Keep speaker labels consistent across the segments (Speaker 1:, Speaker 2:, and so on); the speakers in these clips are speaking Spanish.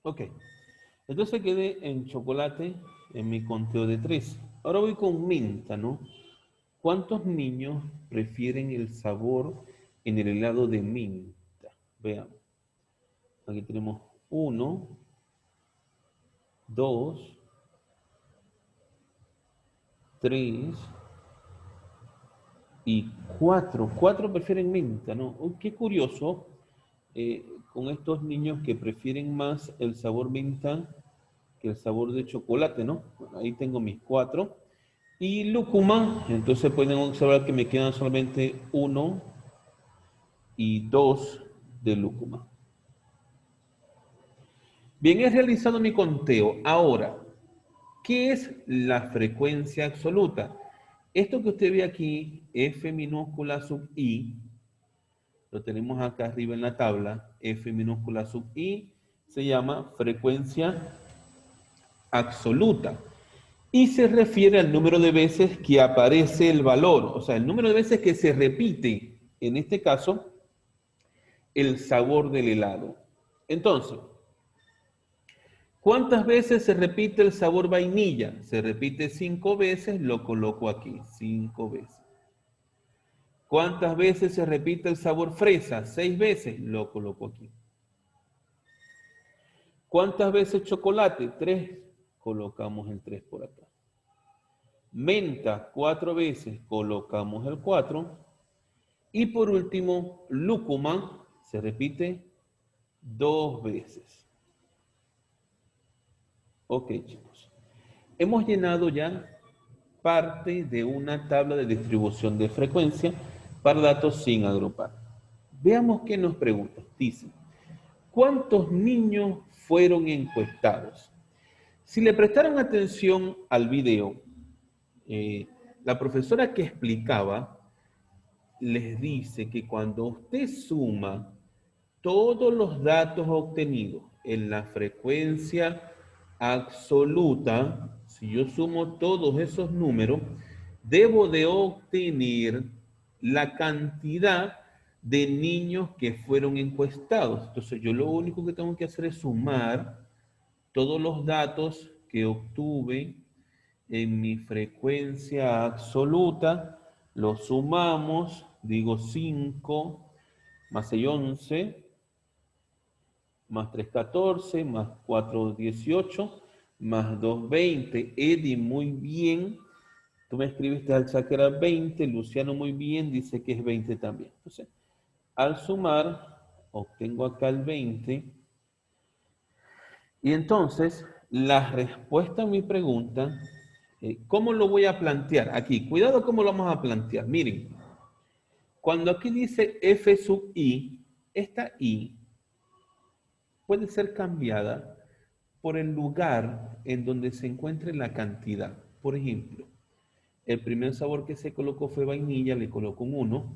Speaker 1: Ok. Entonces quedé en chocolate en mi conteo de 3. Ahora voy con menta, ¿no? ¿Cuántos niños prefieren el sabor en el helado de menta? Veamos. Aquí tenemos uno, dos, tres y cuatro. Cuatro prefieren menta, ¿no? Oh, qué curioso con estos niños que prefieren más el sabor menta que el sabor de chocolate, ¿no? Bueno, ahí tengo mis cuatro. Y lúcuma, entonces pueden observar que me quedan solamente uno y dos de lúcuma. Bien, he realizado mi conteo. Ahora, ¿qué es la frecuencia absoluta? Esto que usted ve aquí, F minúscula sub I, lo tenemos acá arriba en la tabla, F minúscula sub I, se llama frecuencia absoluta. Y se refiere al número de veces que aparece el valor, o sea, el número de veces que se repite, en este caso, el sabor del helado. Entonces, ¿cuántas veces se repite el sabor vainilla? Se repite 5 veces, lo coloco aquí, 5 veces. ¿Cuántas veces se repite el sabor fresa? 6 veces, lo coloco aquí. ¿Cuántas veces chocolate? 3, colocamos el 3 por acá. Menta, 4 veces, colocamos el 4. Y por último, lúcuma, se repite 2 veces. Ok, chicos. Hemos llenado ya parte de una tabla de distribución de frecuencia para datos sin agrupar. Veamos qué nos pregunta. Dice, ¿cuántos niños fueron encuestados? Si le prestaron atención al video, eh, la profesora que explicaba les dice que cuando usted suma todos los datos obtenidos en la frecuencia absoluta, si yo sumo todos esos números, debo de obtener la cantidad de niños que fueron encuestados. Entonces yo lo único que tengo que hacer es sumar todos los datos que obtuve en mi frecuencia absoluta, los sumamos, digo 5 más 6, 11, más 3, 14, más 4, 18, más 2, 20. Eddie, muy bien. Tú me escribiste al chat que era 20. Luciano, muy bien, dice que es 20 también. Entonces, al sumar, obtengo acá el 20. Y entonces, la respuesta a mi pregunta, ¿cómo lo voy a plantear? Aquí, cuidado cómo lo vamos a plantear. Miren, cuando aquí dice F sub I, esta I puede ser cambiada por el lugar en donde se encuentre la cantidad. Por ejemplo, el primer sabor que se colocó fue vainilla, le coloco un 1,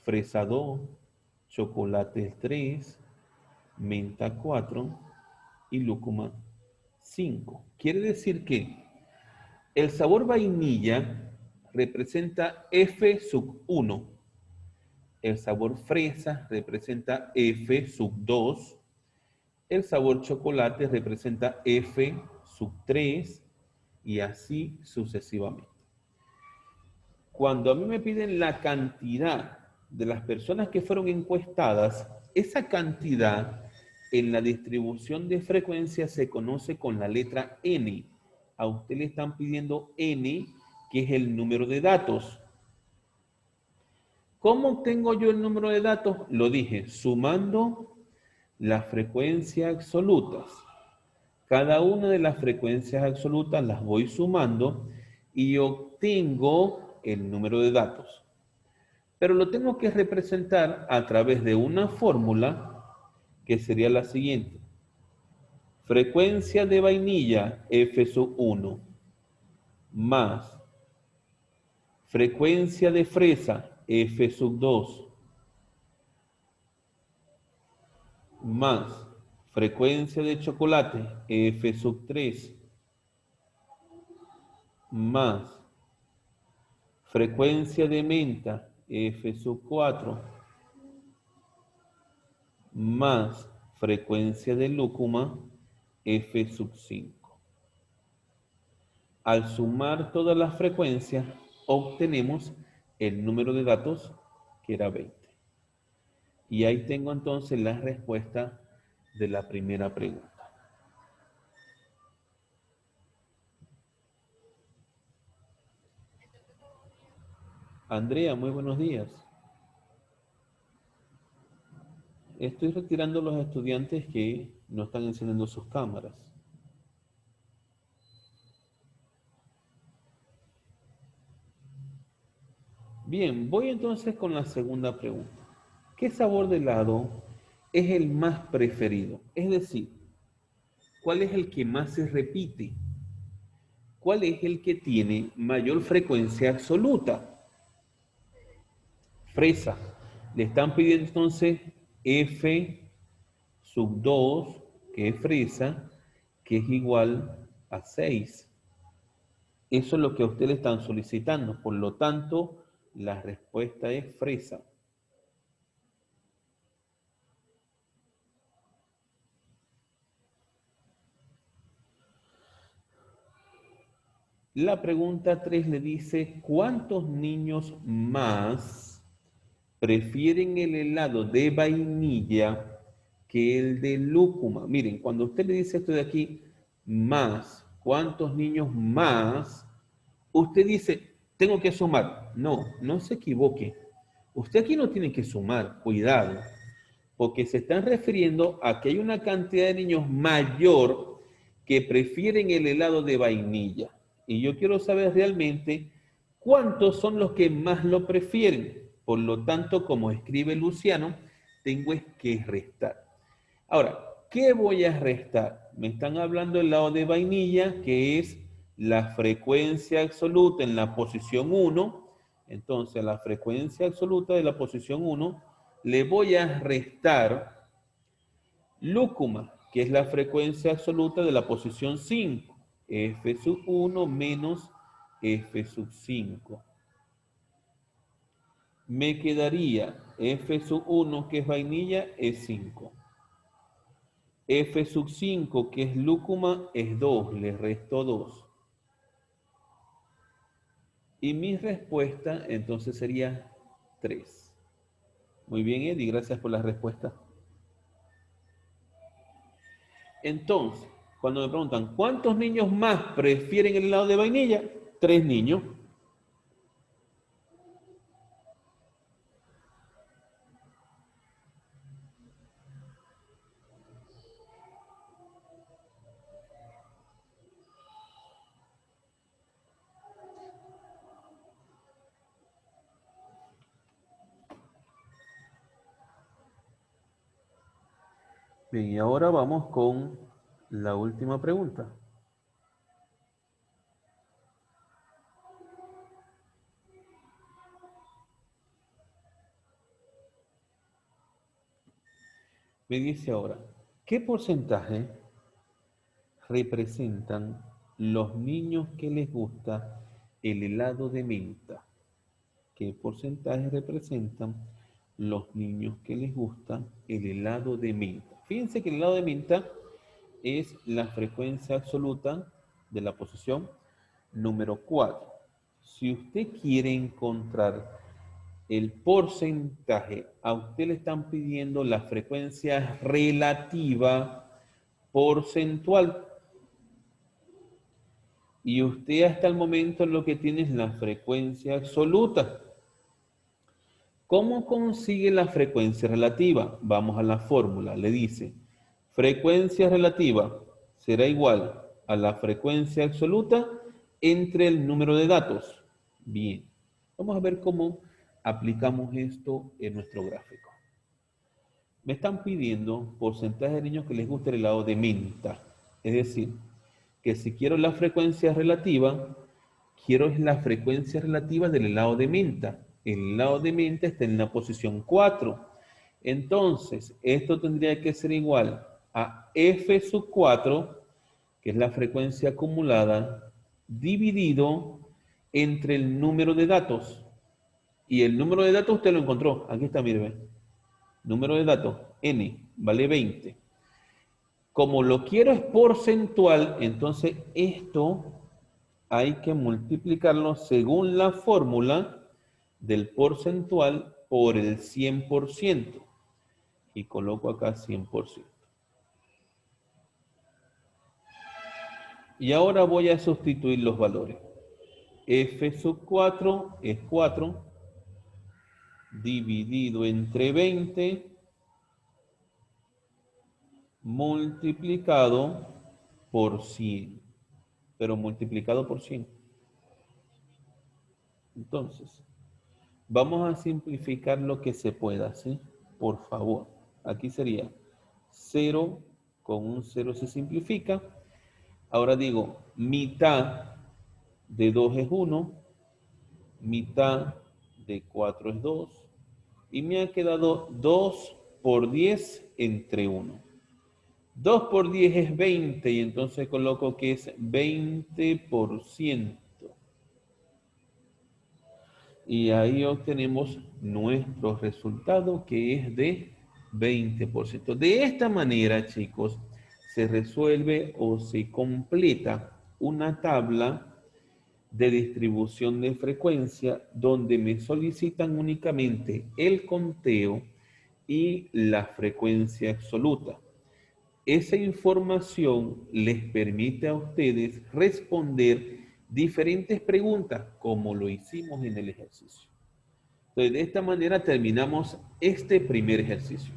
Speaker 1: fresa 2, chocolate 3, menta 4 y lúcuma 5. Quiere decir que el sabor vainilla representa F sub 1, el sabor fresa representa F sub 2, el sabor chocolate representa F sub 3 y así sucesivamente. Cuando a mí me piden la cantidad de las personas que fueron encuestadas, esa cantidad en la distribución de frecuencia se conoce con la letra N. A usted le están pidiendo N, que es el número de datos. ¿Cómo obtengo yo el número de datos? Lo dije, sumando las frecuencias absolutas. Cada una de las frecuencias absolutas las voy sumando y obtengo el número de datos. Pero lo tengo que representar a través de una fórmula que sería la siguiente. Frecuencia de vainilla F sub 1 más frecuencia de fresa F sub 2 más frecuencia de chocolate F sub 3 más frecuencia de menta F sub 4 más frecuencia de lúcuma F sub 5. Al sumar todas las frecuencias, obtenemos el número de datos, que era 20. Y ahí tengo entonces la respuesta de la primera pregunta. Andrea, muy buenos días. Estoy retirando los estudiantes que no están encendiendo sus cámaras. Bien, voy entonces con la segunda pregunta. ¿Qué sabor de helado es el más preferido? Es decir, ¿cuál es el que más se repite? ¿Cuál es el que tiene mayor frecuencia absoluta? Fresa. Le están pidiendo entonces F sub 2, que es fresa, que es igual a 6. Eso es lo que a usted le están solicitando. Por lo tanto, la respuesta es fresa. La pregunta 3 le dice, ¿cuántos niños más prefieren el helado de vainilla que el de lúcuma? Miren, cuando usted le dice esto de aquí, más, ¿cuántos niños más? Usted dice, tengo que sumar. No, no se equivoque. Usted aquí no tiene que sumar, cuidado, porque se están refiriendo a que hay una cantidad de niños mayor que prefieren el helado de vainilla. Y yo quiero saber realmente cuántos son los que más lo prefieren. Por lo tanto, como escribe Luciano, tengo que restar. Ahora, ¿qué voy a restar? Me están hablando del helado de vainilla, que es la frecuencia absoluta en la posición 1. Entonces, a la frecuencia absoluta de la posición 1 le voy a restar lúcuma, que es la frecuencia absoluta de la posición 5. F sub 1 menos F sub 5. Me quedaría F sub 1, que es vainilla, es 5. F sub 5, que es lúcuma, es 2. Le resto 2. Y mi respuesta entonces sería 3. Muy bien, Eddie, gracias por la respuesta. Entonces, cuando me preguntan, ¿cuántos niños más prefieren el helado de vainilla? 3 niños. Bien, y ahora vamos con la última pregunta. Me dice ahora, ¿qué porcentaje representan los niños que les gusta el helado de menta? ¿Qué porcentaje representan los niños que les gusta el helado de menta? Fíjense que el helado de menta es la frecuencia absoluta de la posición número 4. Si usted quiere encontrar el porcentaje, a usted le están pidiendo la frecuencia relativa porcentual. Y usted hasta el momento lo que tiene es la frecuencia absoluta. ¿Cómo consigue la frecuencia relativa? Vamos a la fórmula. Le dice, frecuencia relativa será igual a la frecuencia absoluta entre el número de datos. Bien, vamos a ver cómo aplicamos esto en nuestro gráfico. Me están pidiendo porcentaje de niños que les gusta el helado de menta. Es decir, que si quiero la frecuencia relativa, quiero la frecuencia relativa del helado de menta. El helado de menta está en la posición 4. Entonces, esto tendría que ser igual a F sub 4, que es la frecuencia acumulada, dividido entre el número de datos. Y el número de datos usted lo encontró. Aquí está, mire. Número de datos, n, vale 20. Como lo quiero es porcentual, entonces esto hay que multiplicarlo según la fórmula del porcentual por el 100%. Y coloco acá 100%. Y ahora voy a sustituir los valores. F sub 4 es 4 dividido entre 20 multiplicado por 100. Pero multiplicado por 100. Entonces, vamos a simplificar lo que se pueda, ¿sí? Por favor. Aquí sería 0, con un 0 se simplifica. Ahora digo, mitad de 2 es 1, mitad de 4 es 2, y me ha quedado 2 por 10 entre 1. 2 por 10 es 20, y entonces coloco que es 20%. Y ahí obtenemos nuestro resultado, que es de 20%. De esta manera, chicos, se resuelve o se completa una tabla de distribución de frecuencia donde me solicitan únicamente el conteo y la frecuencia absoluta. Esa información les permite a ustedes responder diferentes preguntas como lo hicimos en el ejercicio. Entonces, de esta manera terminamos este primer ejercicio.